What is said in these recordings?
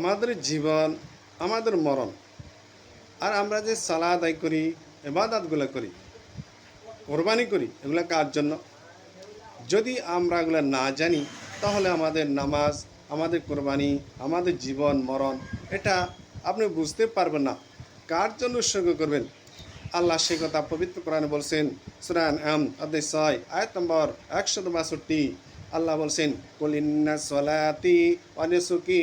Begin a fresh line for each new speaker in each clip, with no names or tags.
আমাদের জীবন, আমাদের মরণ। আর আমরা যে সালাত আদায় করি, ইবাদতগুলো করি, কোরবানি করি, এগুলো কার জন্য? যদি আমরা এগুলো না জানি, তাহলে আমাদের নামাজ, আমাদের কোরবানি, আমাদের জীবন মরণ, এটা আপনি বুঝতে পারবেন না কার জন্য উৎসর্গ করবেন। আল্লাহ সেই কথা পবিত্র কোরআনে বলছেন, সূরা আনআম অধ্যায় 6 আয়াত নম্বর 162। আল্লাহ বলছেন, কুল ইন্না সলাতি ওয়া নুসুকি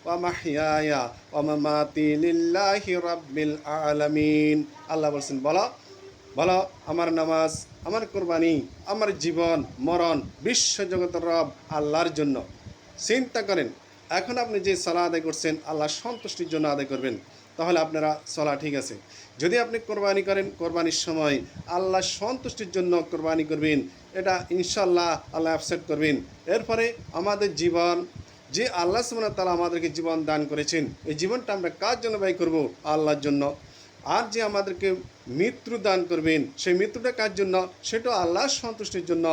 ওয়া মাহইয়ায়া ওয়া মামাতি লিল্লাহি রাব্বিল আলামিন। আল্লাহ বলছেন, বলো বলো, আমার নামাজ, আমার কোরবানি, আমার জীবন মরণ বিশ্ব জগতের রব আল্লাহর জন্য। চিন্তা করেন, এখন আপনি যে সালাত আদায় করছেন আল্লাহর সন্তুষ্টির জন্য আদায় করবেন, তাহলে আপনারা সালাত ঠিক আছে। যদি আপনি কোরবানি করেন, কোরবানির সময় আল্লাহর সন্তুষ্টির জন্য কোরবানি করবেন, এটা ইনশাল্লাহ আল্লাহ অ্যাকসেপ্ট করবেন। এরপরে আমাদের জীবন, যে আল্লাহ সুবহানাহু ওয়া তাআলা আমাদেরকে জীবন দান করেছেন, এই জীবনটা আমরা কার জন্য ব্যয় করব? আল্লাহর জন্য। আর যে আমাদেরকে মৃত্যু দান করবেন, সেই মৃত্যুটা কার জন্য? সেটা আল্লাহর সন্তুষ্টির জন্য।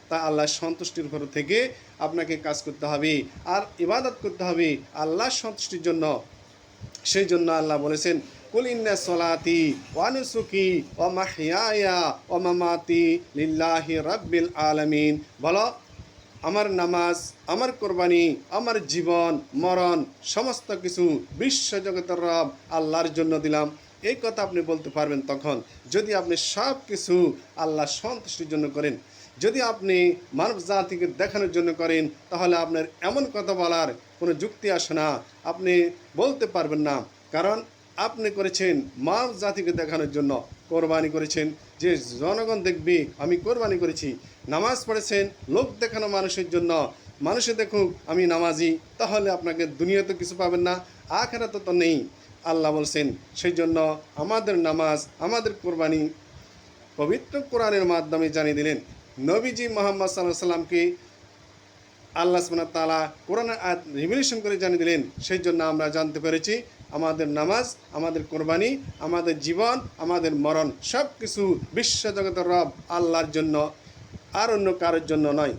তা আল্লাহর সন্তুষ্টির উপর থেকে আপনাকে কাজ করতে হবে আর ইবাদত করতে হবে আল্লাহর সন্তুষ্টির জন্য। সেই জন্য আল্লাহ বলেছেন, কুল ইন্না সলাতি ওয়া নুসুকি ওয়া মাহইয়ায়া ওয়া মামাতি লিল্লাহি রাব্বিল আলামিন। বলো, আমার নামাজ, আমার কোরবানি, আমার জীবন মরণ সমস্ত কিছু বিশ্ব জগতের রব আল্লাহর জন্য দিলাম। এই কথা আপনি বলতে পারবেন তখন, যদি আপনি সব কিছু আল্লাহর সন্তুষ্টির জন্য করেন। যদি আপনি মানব জাতিকে দেখানোর জন্য করেন, তাহলে আপনার এমন কথা বলার কোনো যুক্তি আসে না, আপনি বলতে পারবেন না। কারণ আপনি করেছেন মানব জাতিকে দেখানোর জন্য, কোরবানি করেছেন যে জনগণ দেখবে আমি কোরবানি করেছি। নামাজ পড়েছেন লোক দেখানো মানুষের জন্য, মানুষে দেখুক আমি নামাজি, তাহলে আপনাকে দুনিয়াতে কিছু পাবেন না, আখিরাতে তো নেই। আল্লাহ বলছেন, সেই জন্য আমাদের নামাজ, আমাদের কোরবানি পবিত্র কোরআনের মাধ্যমে জানিয়ে দিলেন। নবীজি মুহাম্মদ সাল্লাল্লাহু আলাইহি সাল্লামকে আল্লাহ সুবহানাহু ওয়া তাআলা কোরআনের আয়াত রিভিলেশন করে জানিয়ে দিলেন। সেই জন্য আমরা জানতে পেরেছি আমাদের নামাজ, আমাদের কোরবানি, আমাদের জীবন, আমাদের মরণ সব কিছু বিশ্ব জগতের রব আল্লাহর জন্য, আর অন্য কারোর জন্য নয়।